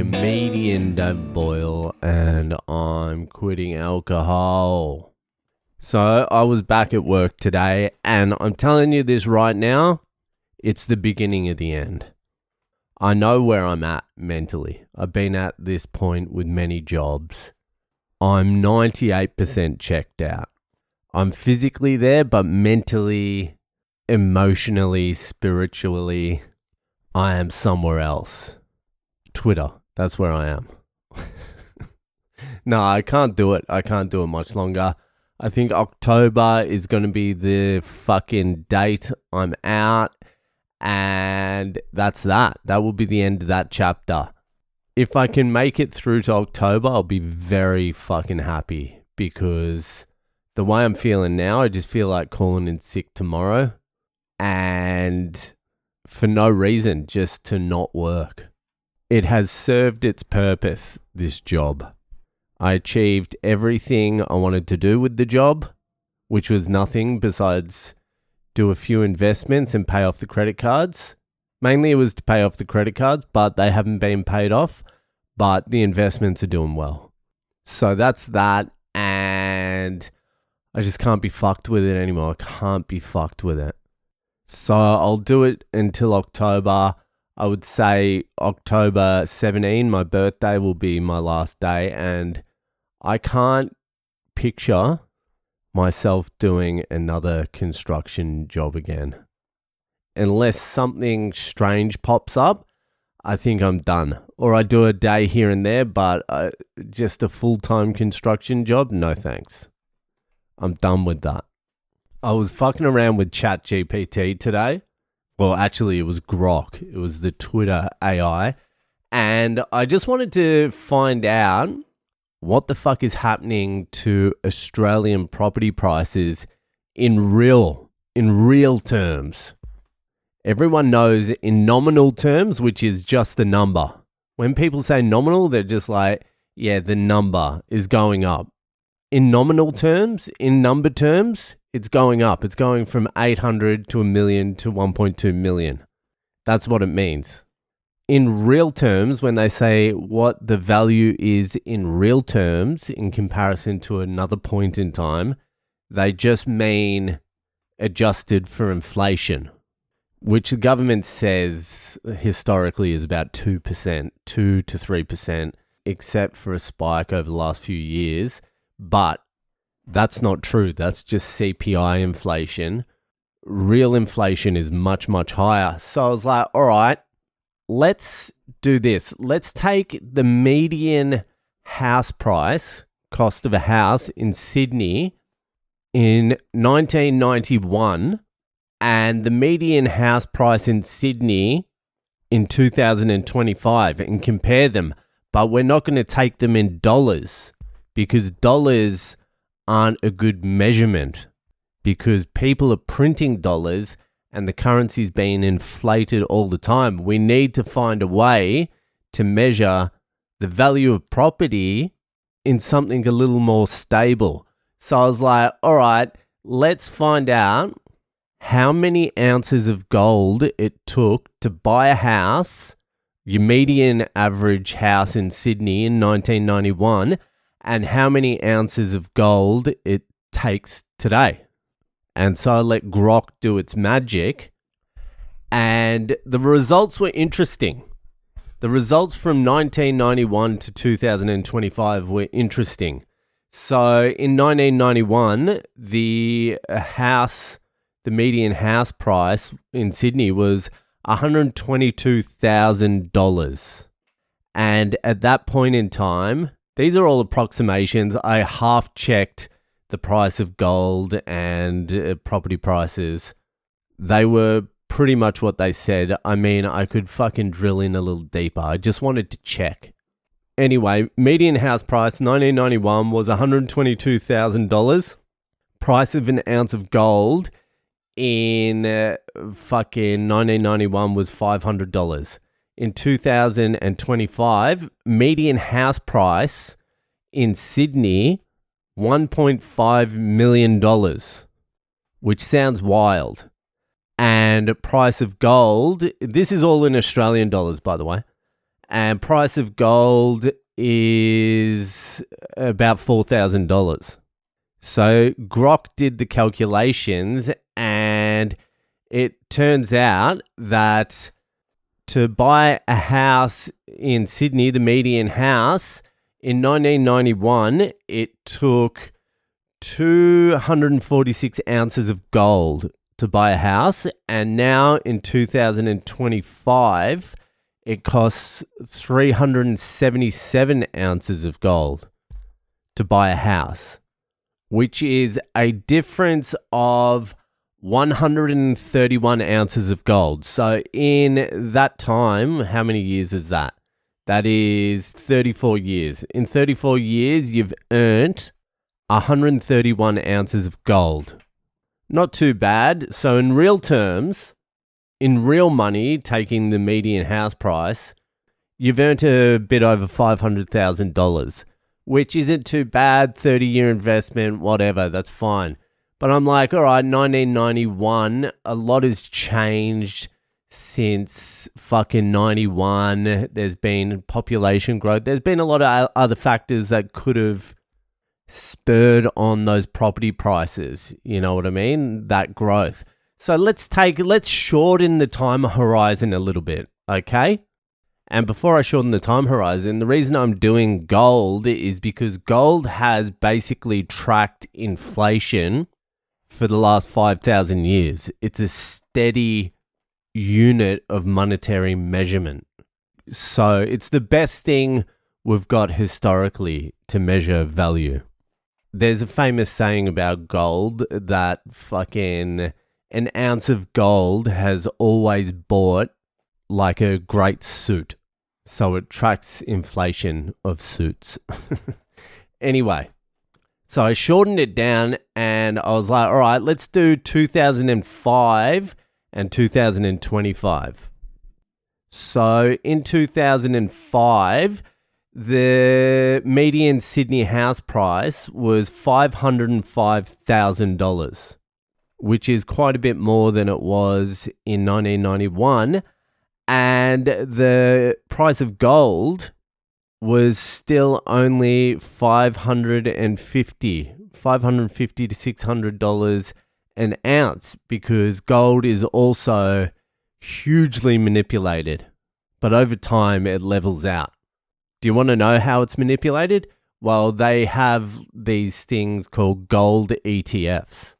comedian Boyle, and I'm quitting alcohol. So I was back at work today, and I'm telling you this right now, it's the beginning of the end. I know where I'm at mentally. I've been at this point with many jobs. I'm 98% checked out. I'm physically there, but mentally, emotionally, spiritually, I am somewhere else. Twitter, that's where I am. No, I can't do it. I can't do it much longer. I think October is going to be the fucking date I'm out. And that's that. That will be the end of that chapter. If I can make it through to October, I'll be very fucking happy, because the way I'm feeling now, I just feel like calling in sick tomorrow, and for no reason, just to not work. It has served its purpose, this job. I achieved everything I wanted to do with the job, which was nothing besides do a few investments and pay off the credit cards. Mainly it was to pay off the credit cards, but they haven't been paid off, but the investments are doing well. So that's that, and I just can't be fucked with it anymore. I can't be fucked with it. So I'll do it until October. I would say October 17, my birthday, will be my last day, and I can't picture myself doing another construction job again. Unless something strange pops up, I think I'm done. Or I do a day here and there, but just a full-time construction job, no thanks. I'm done with that. I was fucking around with ChatGPT today. Well, actually, it was Grok. It was the Twitter AI. And I just wanted to find out what the fuck is happening to Australian property prices in real terms. Everyone knows in nominal terms, which is just the number. When people say nominal, they're just like, yeah, the number is going up. In nominal terms, in number terms, it's going up. It's going from 800 to 1 million to 1.2 million. That's what it means. In real terms, when they say what the value is in real terms in comparison to another point in time, they just mean adjusted for inflation, which the government says historically is about 2%, 2 to 3%, except for a spike over the last few years. But that's not true. That's just CPI inflation. Real inflation is much, much higher. So I was like, all right, let's do this. Let's take the median house price, cost of a house in Sydney in 1991, and the median house price in Sydney in 2025 and compare them. But we're not going to take them in dollars, because dollars aren't a good measurement, because people are printing dollars and the currency's being inflated all the time. We need to find a way to measure the value of property in something a little more stable. So I was like, all right, let's find out how many ounces of gold it took to buy a house, your median average house in Sydney in 1991, and how many ounces of gold it takes today. And so I let Grok do its magic, and the results were interesting. The results from 1991 to 2025 were interesting. So in 1991, the median house price in Sydney was $122,000. And at that point in time, these are all approximations. I half checked the price of gold and property prices. They were pretty much what they said. I mean, I could fucking drill in a little deeper. I just wanted to check. Anyway, median house price 1991 was $122,000. Price of an ounce of gold in fucking 1991 was $500. In 2025, median house price in Sydney, $1.5 million, which sounds wild. And price of gold, this is all in Australian dollars, by the way. and price of gold is about $4,000. So Grok did the calculations, and it turns out that to buy a house in Sydney, the median house, in 1991, it took 246 ounces of gold to buy a house, and now in 2025, it costs 377 ounces of gold to buy a house, which is a difference of 131 ounces of gold. So in that time, how many years is that? That is 34 years. In 34 years, you've earned 131 ounces of gold. Not too bad. So in real terms, in real money, taking the median house price, you've earned a bit over $500,000, which isn't too bad. 30-year investment, whatever, that's fine. But I'm like, all right, 1991, a lot has changed since fucking 91. There's been population growth. There's been a lot of other factors that could have spurred on those property prices. You know what I mean? That growth. So let's shorten the time horizon a little bit, okay? And before I shorten the time horizon, the reason I'm doing gold is because gold has basically tracked inflation for the last 5,000 years. It's a steady unit of monetary measurement. So it's the best thing we've got historically to measure value. There's a famous saying about gold that fucking an ounce of gold has always bought like a great suit. So it tracks inflation of suits. Anyway. So I shortened it down and I was like, all right, let's do 2005 and 2025. So in 2005, the median Sydney house price was $505,000, which is quite a bit more than it was in 1991. And the price of gold was still only $550 to $600 an ounce, because gold is also hugely manipulated, but over time it levels out. Do you want to know how it's manipulated? Well, they have these things called gold ETFs.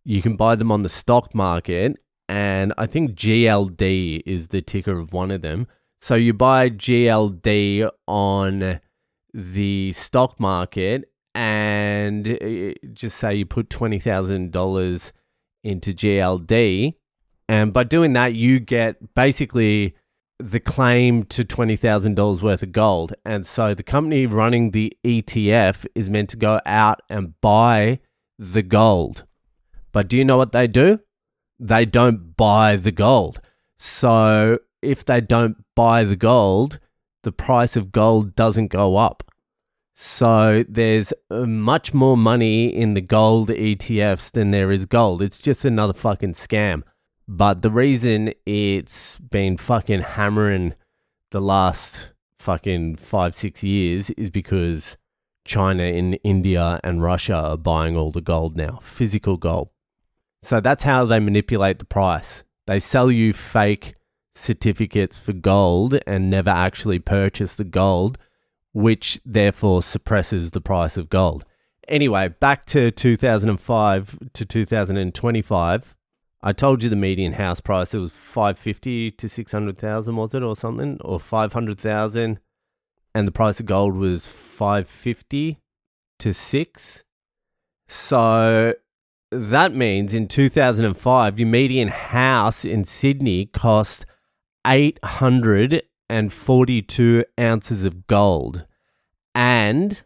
You can buy them on the stock market, and I think GLD is the ticker of one of them. So you buy GLD on the stock market, and just say you put $20,000 into GLD. And by doing that, you get basically the claim to $20,000 worth of gold. And so the company running the ETF is meant to go out and buy the gold. But do you know what they do? They don't buy the gold. So if they don't buy the gold, the price of gold doesn't go up. So there's much more money in the gold ETFs than there is gold. It's just another fucking scam. But the reason it's been fucking hammering the last fucking 5-6 years is because China and India and Russia are buying all the gold now, physical gold. So that's how they manipulate the price. They sell you fake certificates for gold and never actually purchase the gold, which therefore suppresses the price of gold. Anyway, back to 2005 to 2025. I told you the median house price, it was 550 to 600,000, was it, or something, or 500,000, and the price of gold was 550 to 6. So that means in 2005, your median house in Sydney cost 842 ounces of gold. And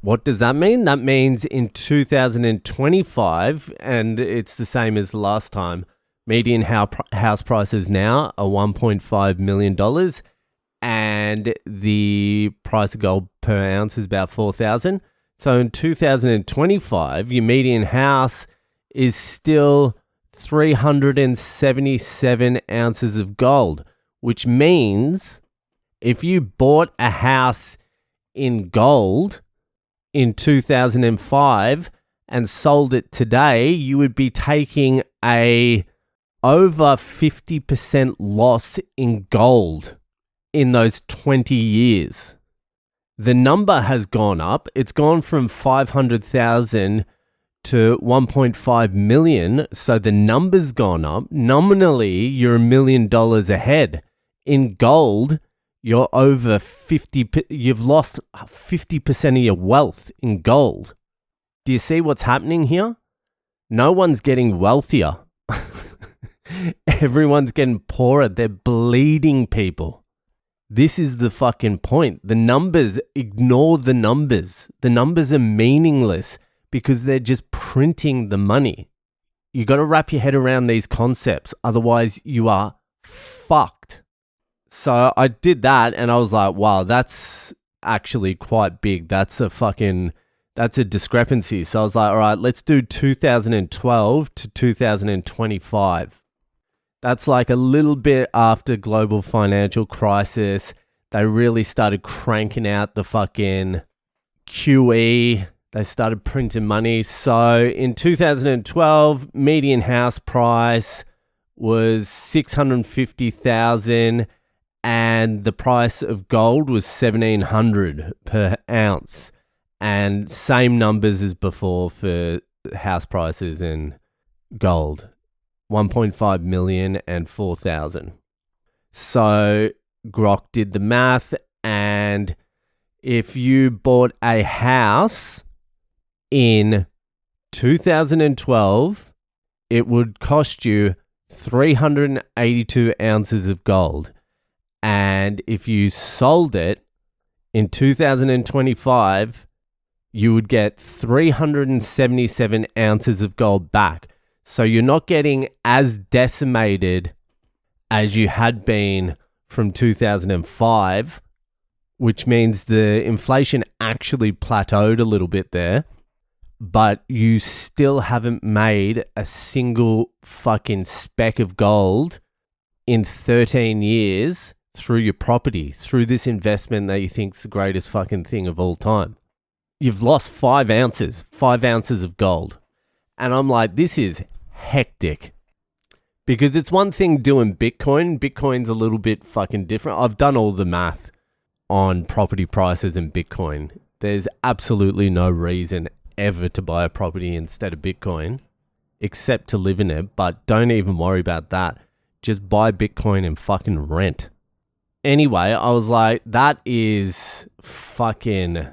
what does that mean? That means in 2025, and it's the same as last time, median house prices now are $1.5 million, and the price of gold per ounce is about $4,000. So in 2025, your median house is still 377 ounces of gold, which means If you bought a house in gold in 2005 and sold it today, you would be taking a over 50% loss in gold in those 20 years. The number has gone up. It's gone from 500,000 to 1.5 million. So the number's gone up. Nominally, you're $1 million ahead. In gold, you're over 50. You've lost 50% of your wealth in gold. Do you see what's happening here? No one's getting wealthier. Everyone's getting poorer. They're bleeding people. This is the fucking point. The numbers, ignore the numbers. The numbers are meaningless because they're just printing the money. You got to wrap your head around these concepts. Otherwise, you are fucked. So I did that and I was like, wow, that's actually quite big. That's a discrepancy. So I was like, all right, let's do 2012 to 2025. That's like a little bit after global financial crisis. They really started cranking out the fucking QE. They started printing money. So in 2012, median house price was $650,000 and the price of gold was $1,700 per ounce. And same numbers as before for house prices in gold. 1.5 million and 4,000. So Grok did the math, and if you bought a house in 2012, it would cost you 382 ounces of gold. And if you sold it in 2025, you would get 377 ounces of gold back. So you're not getting as decimated as you had been from 2005, which means the inflation actually plateaued a little bit there, but you still haven't made a single fucking speck of gold in 13 years through your property, through this investment that you think's the greatest fucking thing of all time. You've lost 5 ounces of gold. And I'm like, this is hectic. Because it's one thing doing Bitcoin. Bitcoin's a little bit fucking different. I've done all the math on property prices and Bitcoin. There's absolutely no reason ever to buy a property instead of Bitcoin, except to live in it. But don't even worry about that. Just buy Bitcoin and fucking rent. Anyway, I was like, that is fucking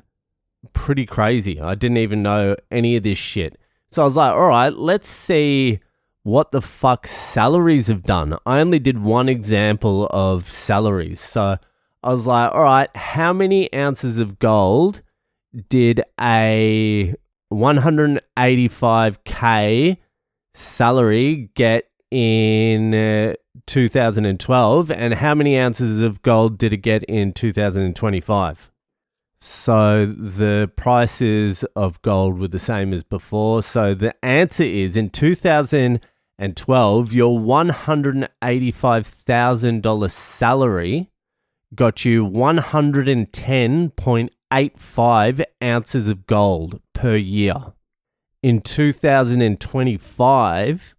pretty crazy. I didn't even know any of this shit. So I was like, all right, let's see what the fuck salaries have done. I only did one example of salaries. So I was like, all right, how many ounces of gold did a 185K salary get in 2012? And how many ounces of gold did it get in 2025? So the prices of gold were the same as before. So the answer is, in 2012, your $185,000 salary got you 110.85 ounces of gold per year. In 2025,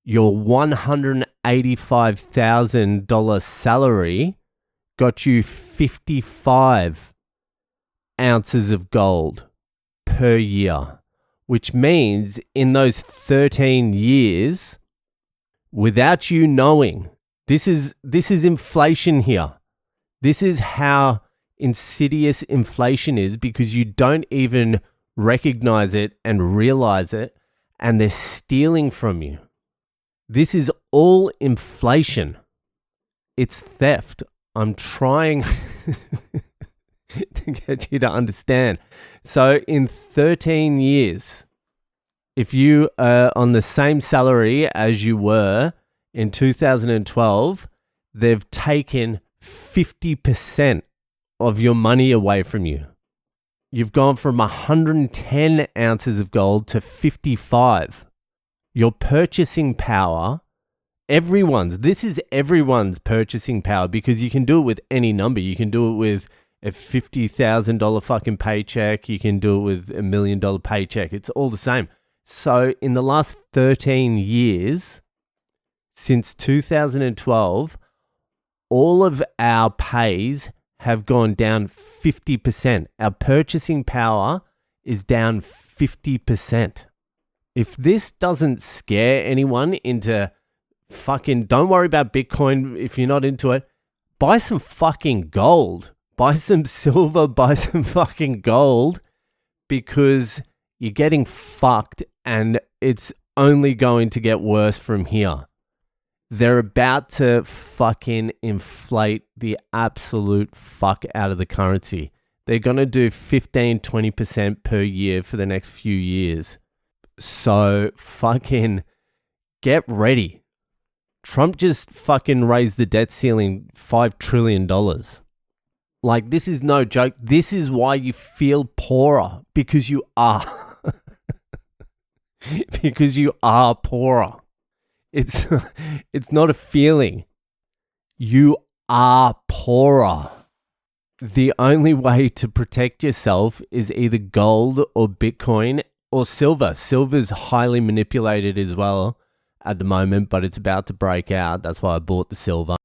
your $185,000 salary got you 55 ounces of gold per year, which means in those 13 years, without you knowing, this is inflation here. This is how insidious inflation is, because you don't even recognize it and realize it, and they're stealing from you. This is all inflation. It's theft. I'm trying to get you to understand. So in 13 years, if you are on the same salary as you were in 2012, they've taken 50% of your money away from you. You've gone from 110 ounces of gold to 55. Your purchasing power, This is everyone's purchasing power, because you can do it with any number. You can do it with a $50,000 fucking paycheck. You can do it with $1 million paycheck. It's all the same. So in the last 13 years, since 2012, all of our pays have gone down 50%. Our purchasing power is down 50%. If this doesn't scare anyone into fucking, don't worry about Bitcoin if you're not into it, buy some fucking gold. Buy some silver, buy some fucking gold, because you're getting fucked and it's only going to get worse from here. They're about to fucking inflate the absolute fuck out of the currency. They're going to do 15-20% per year for the next few years. So fucking get ready. Trump just fucking raised the debt ceiling $5 trillion. Like, this is no joke. This is why you feel poorer, because you are. Because you are poorer. It's not a feeling. You are poorer. The only way to protect yourself is either gold or Bitcoin or silver. Silver's highly manipulated as well at the moment, but it's about to break out. That's why I bought the silver.